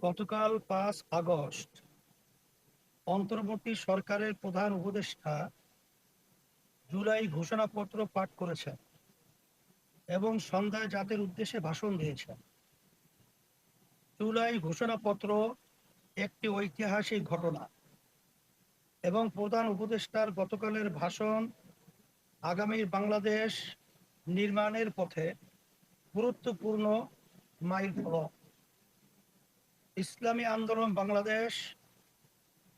গতকাল ৫ আগস্ট অন্তর্বর্তী সরকারের প্রধান উপদেষ্টা জুলাই ঘোষণাপত্র পাঠ করেছেন এবং সন্ধ্যায় জাতির উদ্দেশ্যে ভাষণ দিয়েছেন। জুলাই ঘোষণাপত্র একটি ঐতিহাসিক ঘটনা এবং প্রধান উপদেষ্টার গতকালের ভাষণ আগামীর বাংলাদেশ নির্মাণের পথে গুরুত্বপূর্ণ মাইলফলক। ইসলামী আন্দোলন বাংলাদেশ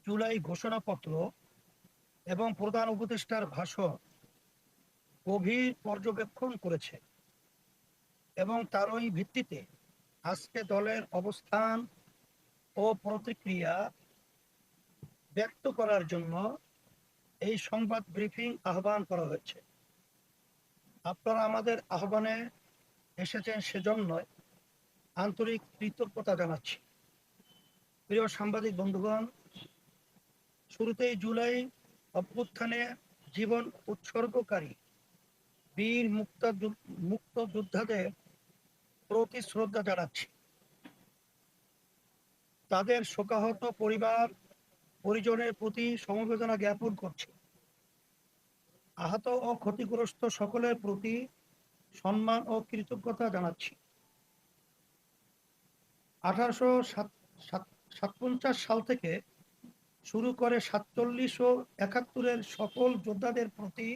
জুলাই ঘোষণাপত্র এবং প্রধান উপদেষ্টার ভাষণ গভীর পর্যবেক্ষণ করেছে এবং তারই ভিত্তিতে আজকে দলের অবস্থান ও প্রতিক্রিয়া ব্যক্ত করার জন্য এই সংবাদ ব্রিফিং আহ্বান করা হয়েছে। আপনারা আমাদের আহ্বানে এসেছেন সেজন্য আন্তরিক কৃতজ্ঞতা জানাচ্ছি। প্রিয় সাংবাদিক বন্ধুগণ, শুরুতেই জুলাই অভ্যুত্থানে জীবন উৎসর্গকারী বীর মুক্তিযোদ্ধাদের প্রতি শ্রদ্ধা জানাচ্ছি। তাদের শোকাহত পরিবার পরিজনের প্রতি সমবেদনা জ্ঞাপন করছি। আহত ও ক্ষতিগ্রস্ত সকলের প্রতি সম্মান ও কৃতজ্ঞতা জানাচ্ছি। 1857 সাল থেকে শুরু করে 47 ও 71-এর সকল যোদ্ধাদের প্রতি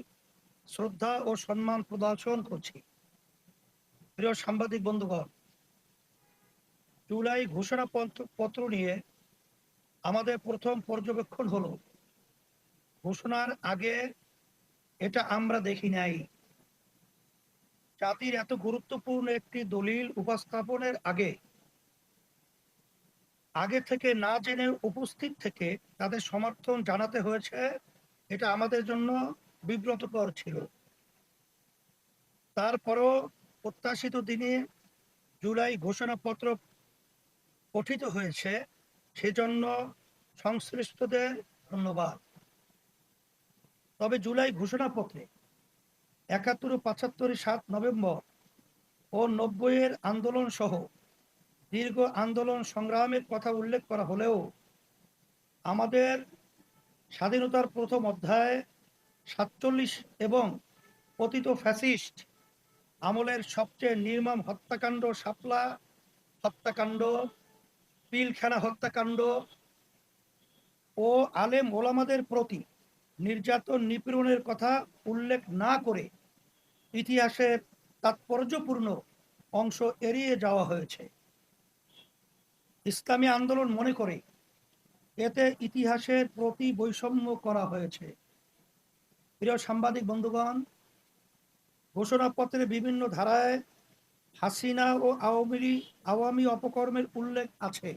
শ্রদ্ধা ও সম্মান প্রদর্শন করছি। প্রিয় সাংবাদিক বন্ধুগণ, জুলাই ঘোষণাপত্র নিয়ে আমাদের প্রথম পর্যবেক্ষণ হলো, ঘোষণার আগে এটা আমরা দেখি নাই। জাতির এত গুরুত্বপূর্ণ একটি দলিল উপস্থাপনের আগে থেকে না জেনে উপস্থিত থেকে তাদের সমর্থন জানাতে হয়েছে, এটা আমাদের জন্য বিব্রতকর ছিল। তারপরও প্রত্যাশিত দিনে জুলাই ঘোষণাপত্র পঠিত হয়েছে, সেজন্য সংশ্লিষ্টদের ধন্যবাদ। তবে জুলাই ঘোষণাপত্রে 71 ও 75 7 নভেম্বর ও 90-এর আন্দোলন সহ দীর্ঘ আন্দোলন সংগ্রামের কথা উল্লেখ করা হলেও আমাদের স্বাধীনতার প্রথম অধ্যায় 47 এবং পতিত ফ্যাসিস্ট আমলের সবচেয়ে নির্মম হত্যাকাণ্ড শাপলা হত্যাকাণ্ড, পিলখানা হত্যাকাণ্ড ও আলেম ওলামাদের প্রতি নির্যাতন নিপীড়নের কথা উল্লেখ না করে ইতিহাসের তাৎপর্যপূর্ণ অংশ এড়িয়ে যাওয়া হয়েছে। ইসলামী আন্দোলন মনে করে এতে ইতিহাসের প্রতি বৈষম্য করা হয়েছে। প্রিয় সাংবাদিক বন্ধুগণ, ঘোষণাপত্রের বিভিন্ন ধারায় হাসিনা ও আওয়ামী অপকর্মের উল্লেখ আছে।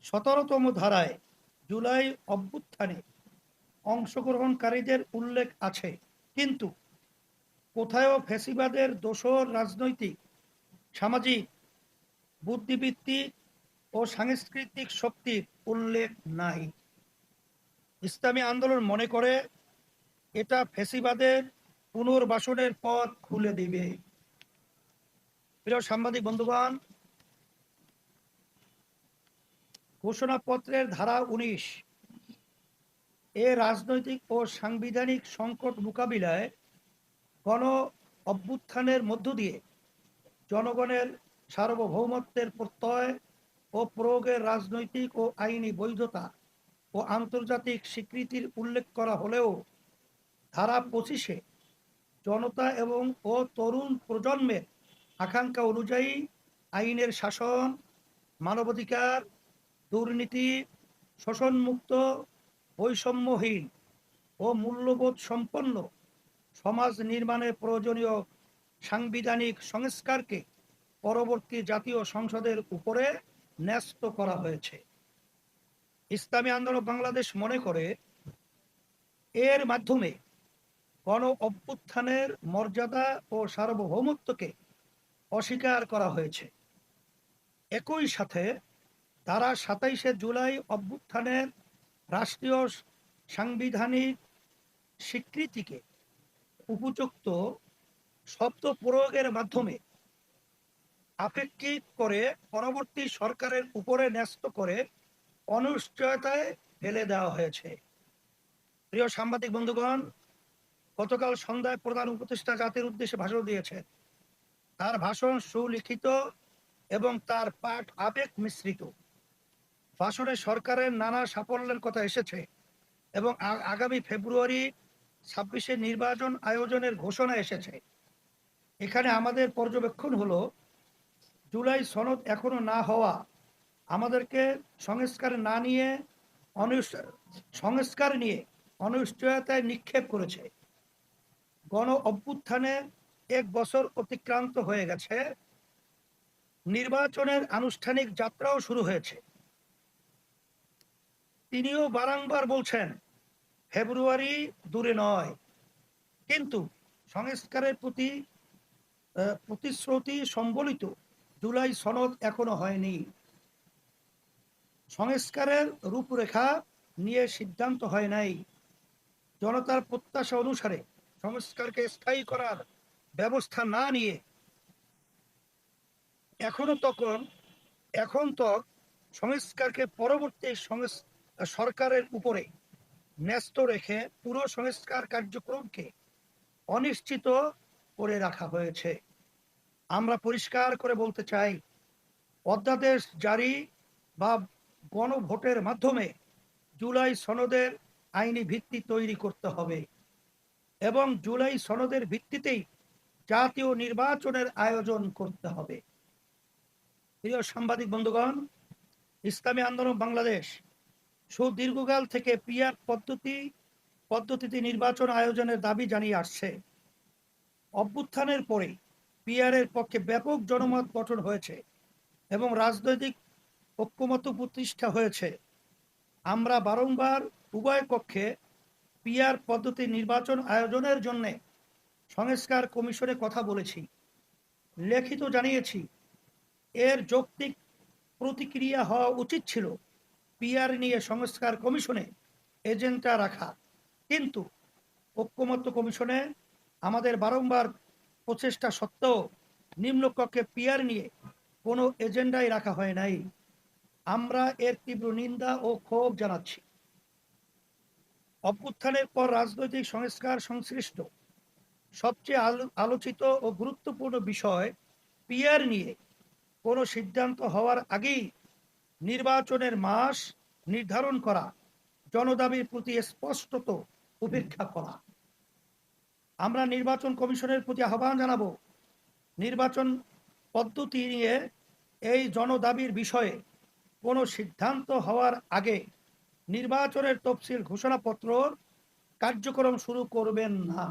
17তম ধারায় জুলাই অভ্যুত্থানে অংশগ্রহণকারীদের উল্লেখ আছে, কিন্তু কোথাও ফ্যাসিবাদের দোসর রাজনৈতিক, সামাজিক, বুদ্ধিবৃত্তিক ও সাংস্কৃতিক শক্তির উল্লেখ নাই। ইসলামী আন্দোলন মনে করে এটা ফ্যাসিবাদের পুনর্বাসনের পথ খুলে দিবে। প্রিয় সাংবাদিক বন্ধুগণ, ঘোষণাপত্রের ধারা 19 এ রাজনৈতিক ও সাংবিধানিক সংকট মোকাবিলায় গণ অভ্যুত্থানের মধ্য দিয়ে জনগণের সার্বভৌমত্বের প্রত্যয় ও প্রয়োগের রাজনৈতিক ও আইনি বৈধতা ও আন্তর্জাতিক স্বীকৃতির উল্লেখ করা হলেও ধারা 25-এ জনতা এবং ও তরুণ প্রজন্মের আকাঙ্ক্ষা অনুযায়ী আইনের শাসন, মানবাধিকার, দুর্নীতি, শোষণমুক্ত, বৈষম্যহীন ও মূল্যবোধ সম্পন্ন সমাজ নির্মাণে প্রয়োজনীয় সাংবিধানিক সংস্কারকে পরবর্তী জাতীয় সংসদের উপরে ন্যস্ত করা হয়েছে। ইসলামী আন্দোলন বাংলাদেশ মনে করে এর মাধ্যমে গণ অভ্যুত্থানের মর্যাদা ও সার্বভৌমত্বকে অস্বীকার করা হয়েছে। একই সাথে ধারা 27-এ জুলাই অভ্যুত্থানের রাষ্ট্রীয় সাংবিধানিক স্বীকৃতিকে উপযুক্ত শব্দ প্রয়োগের মাধ্যমে আপেক্ষিক করে পরবর্তী সরকারের উপরে ন্যস্ত করে অনিশ্চয়তায় ফেলে দেওয়া হয়েছে। প্রিয় সাংবাদিক বন্ধুগণ, গতকাল সন্ধ্যায় প্রধান উপদেষ্টা জাতির উদ্দেশ্যে ভাষণ দিয়েছেন। তার ভাষণ সুলিখিত এবং তার পাঠ আবেগ মিশ্রিত। ভাষণে সরকারের নানা সাফল্যের কথা এসেছে এবং আগামী ফেব্রুয়ারি 26-এ নির্বাচন আয়োজনের ঘোষণা এসেছে। এখানে আমাদের পর্যবেক্ষণ হলো, জুলাই সনদ এখনো না হওয়া আমাদেরকে সংস্কার নিয়ে অনিশ্চয়তায় নিক্ষেপ করেছে। গণ অভ্যুত্থানে 1 বছর অতিক্রান্ত হয়ে গেছে, নির্বাচনের আনুষ্ঠানিক যাত্রাও শুরু হয়েছে। তিনিও বারংবার বলছেন ফেব্রুয়ারি দূরে নয়, কিন্তু সংস্কারের প্রতি প্রতিশ্রুতি সম্বলিত জুলাই সনদ এখনো হয়নি। সংস্কারের রূপরেখা নিয়ে সিদ্ধান্ত হয় নাই। জনতার প্রত্যাশা অনুসারে সংস্কারকে স্থায়ী করার ব্যবস্থা না নিয়ে এখন তো সংস্কারকে পরবর্তী সরকারের উপরে ন্যস্ত রেখে পুরো সংস্কার কার্যক্রমকে অনিশ্চিত করে রাখা হয়েছে। আমরা পরিষ্কার করে বলতে চাই, অধ্যাদেশ জারি বা গণভোটের মাধ্যমে জুলাই সনদের আইনি ভিত্তি তৈরি করতে হবে এবং জুলাই সনদের ভিত্তিতেই জাতীয় নির্বাচনের আয়োজন করতে হবে। প্রিয় সাংবাদিক বন্ধুগণ, ইসলামী আন্দোলন বাংলাদেশ সুদীর্ঘকাল থেকে পিআর পদ্ধতিতে নির্বাচন আয়োজনের দাবি জানিয়ে আসছে। অভ্যুত্থানের পরে পিআরের পক্ষে ব্যাপক জনমত গঠন হয়েছে এবং রাজনৈতিক ঐক্যমত্য প্রতিষ্ঠা হয়েছে। আমরা বারংবার উভয় পক্ষে পিআর পদ্ধতি নির্বাচন আয়োজনের জন্য সংস্কার কমিশনে কথা বলেছি, লিখিত জানিয়েছি। এর যৌক্তিক প্রতিক্রিয়া হওয়া উচিত ছিল পিআর নিয়ে সংস্কার কমিশনে এজেন্ডা রাখা, কিন্তু ঐক্যমত্য কমিশনে আমাদের বারংবার প্রচেষ্টা সত্ত্বেও নিম্নকক্ষে পিআর নিয়ে কোনো এজেন্ডাই রাখা হয় নাই। আমরা এর তীব্র নিন্দা ও ক্ষোভ জানাচ্ছি। অভ্যুত্থানের পর রাজনৈতিক সংস্কার সংশ্লিষ্ট সবচেয়ে আলোচিত ও গুরুত্বপূর্ণ বিষয় পিআর নিয়ে কোনো সিদ্ধান্ত হওয়ার আগেই নির্বাচনের মাস নির্ধারণ করা, জনদাবির প্রতি স্পষ্টত উপেক্ষা করা। আমরা নির্বাচন কমিশনের প্রতি আহ্বান জানাবো, নির্বাচন পদ্ধতি নিয়ে এই জনদাবির বিষয়ে কোনো সিদ্ধান্ত হওয়ার আগে নির্বাচনের তফসিল ঘোষণাপত্র কার্যক্রম শুরু করবেন না।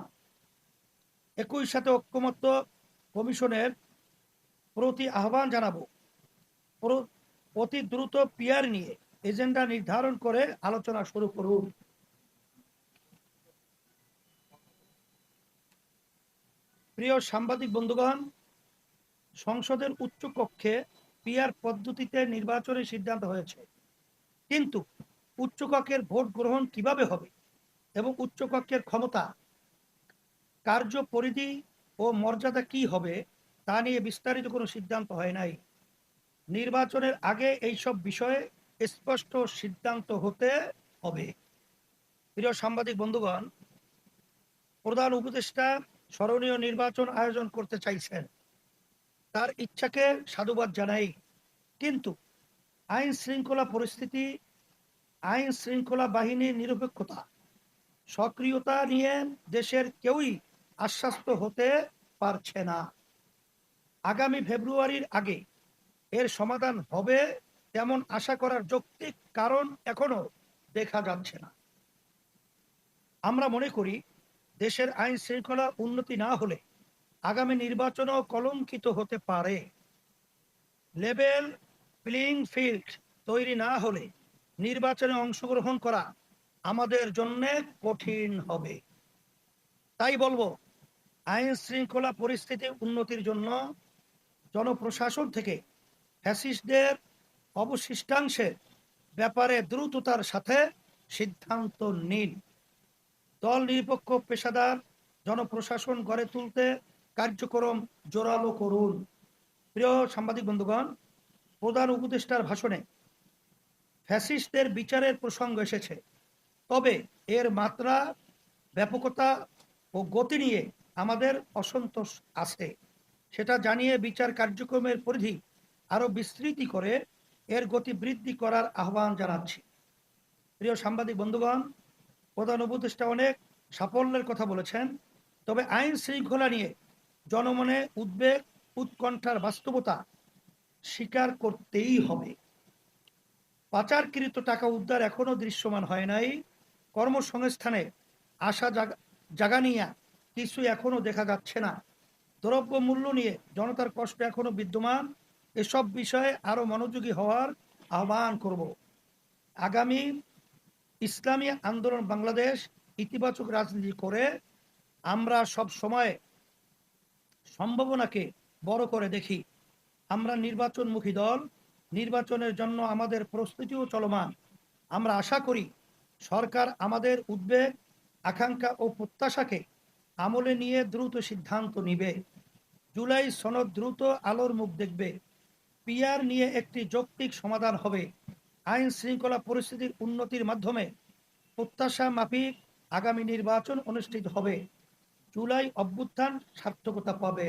একই সাথে ঐক্যমত্য কমিশনের প্রতি আহ্বান জানাবো, অতি দ্রুত পিআর নিয়ে এজেন্ডা নির্ধারণ করে আলোচনা শুরু করুন। প্রিয় সাংবাদিক বন্ধুগণ, সংসদের উচ্চ কক্ষে পিআর পদ্ধতিতে নির্বাচনের সিদ্ধান্ত হয়েছে, কিন্তু উচ্চকক্ষের ভোট গ্রহণ কিভাবে হবে এবং উচ্চকক্ষের ক্ষমতা, কার্য পরিধি ও মর্যাদা কি হবে তা নিয়ে বিস্তারিত কোনো সিদ্ধান্ত হয় নাই। নির্বাচনের আগে এইসব বিষয়ে স্পষ্ট সিদ্ধান্ত হতে হবে। প্রিয় সাংবাদিক বন্ধুগণ, প্রধান উপদেষ্টা স্মরণীয় নির্বাচন আয়োজন করতে চাইছেন, তার ইচ্ছাকে সাধুবাদ জানাই, কিন্তু আইন শৃঙ্খলা বাহিনীর নিরপেক্ষতা, সক্রিয়তা নিয়ে দেশের কেউই আশ্বস্ত হতে পারছে না। আগামী ফেব্রুয়ারির আগে এর সমাধান হবে তেমন আশা করার যৌক্তিক কারণ এখনো দেখা যাচ্ছে না। আমরা মনে করি, দেশের আইন শৃঙ্খলা উন্নতি না হলে আগামী নির্বাচনও কলঙ্কিত হতে পারে। লেভেল প্লেইং ফিল্ড তৈরি না হলে নির্বাচনে অংশগ্রহণ করা আমাদের জন্য কঠিন হবে। তাই বলবো, আইন শৃঙ্খলা পরিস্থিতি উন্নতির জন্য জনপ্রশাসন থেকে ফ্যাসিস্টদের অবশিষ্টাংশের ব্যাপারে দ্রুততার সাথে সিদ্ধান্ত নিন। দল নিরপেক্ষ পেশাদার জনপ্রশাসন গড়ে তুলতে কার্যক্রম জোরালো করুন। প্রিয় সাংবাদিক বন্ধুগণ, প্রধান উপদেষ্টার ভাষণে ফ্যাসিস্টদের বিচারের প্রসঙ্গ এসেছে, তবে এর মাত্রা, ব্যাপকতা ও গতি নিয়ে আমাদের অসন্তোষ আছে। সেটা জানিয়ে বিচার কার্যক্রমের পরিধি আরো বিস্তৃতি করে এর গতি বৃদ্ধি করার আহ্বান জানাচ্ছি। প্রিয় সাংবাদিক বন্ধুগণ, প্রধান উপদেষ্টা অনেক সাফল্যের কথা বলেছেন, তবে আইন শৃঙ্খলা নিয়ে জনমনে উদ্বেগ, উৎকণ্ঠার বাস্তবতা স্বীকার করতেই হবে। পাচারকৃত টাকা উদ্ধার এখনো দৃশ্যমান হয় নাই। কর্মসংস্থানে আশা জাগানিয়া কিছু এখনো দেখা যাচ্ছে না। দ্রব্য মূল্য নিয়ে জনতার কষ্ট এখনো বিদ্যমান। এসব বিষয়ে আরো মনোযোগী হওয়ার আহ্বান করব। আগামী ইসলামী আন্দোলন বাংলাদেশ ইতিবাচক রাজনীতি করে আমরা সব সময় সম্ভাবনাকে বড় করে দেখি। আমরা নির্বাচনমুখী দল, নির্বাচনের জন্য আমাদের প্রস্তুতিও চলমান। আমরা আশা করি সরকার আমাদের উদ্বেগ, আকাঙ্ক্ষা ও প্রত্যাশাকে আমলে নিয়ে দ্রুত সিদ্ধান্ত নিবে। জুলাই সনদ দ্রুত আলোর মুখ দেখবে। পিআর নিয়ে একটি যৌক্তিক সমাধান হবে। আইন শৃঙ্খলা পরিস্থিতির উন্নতির মাধ্যমে প্রত্যাশা মাফিক আগামী নির্বাচন অনুষ্ঠিত হবে। জুলাই অভ্যুত্থান সার্থকতা পাবে।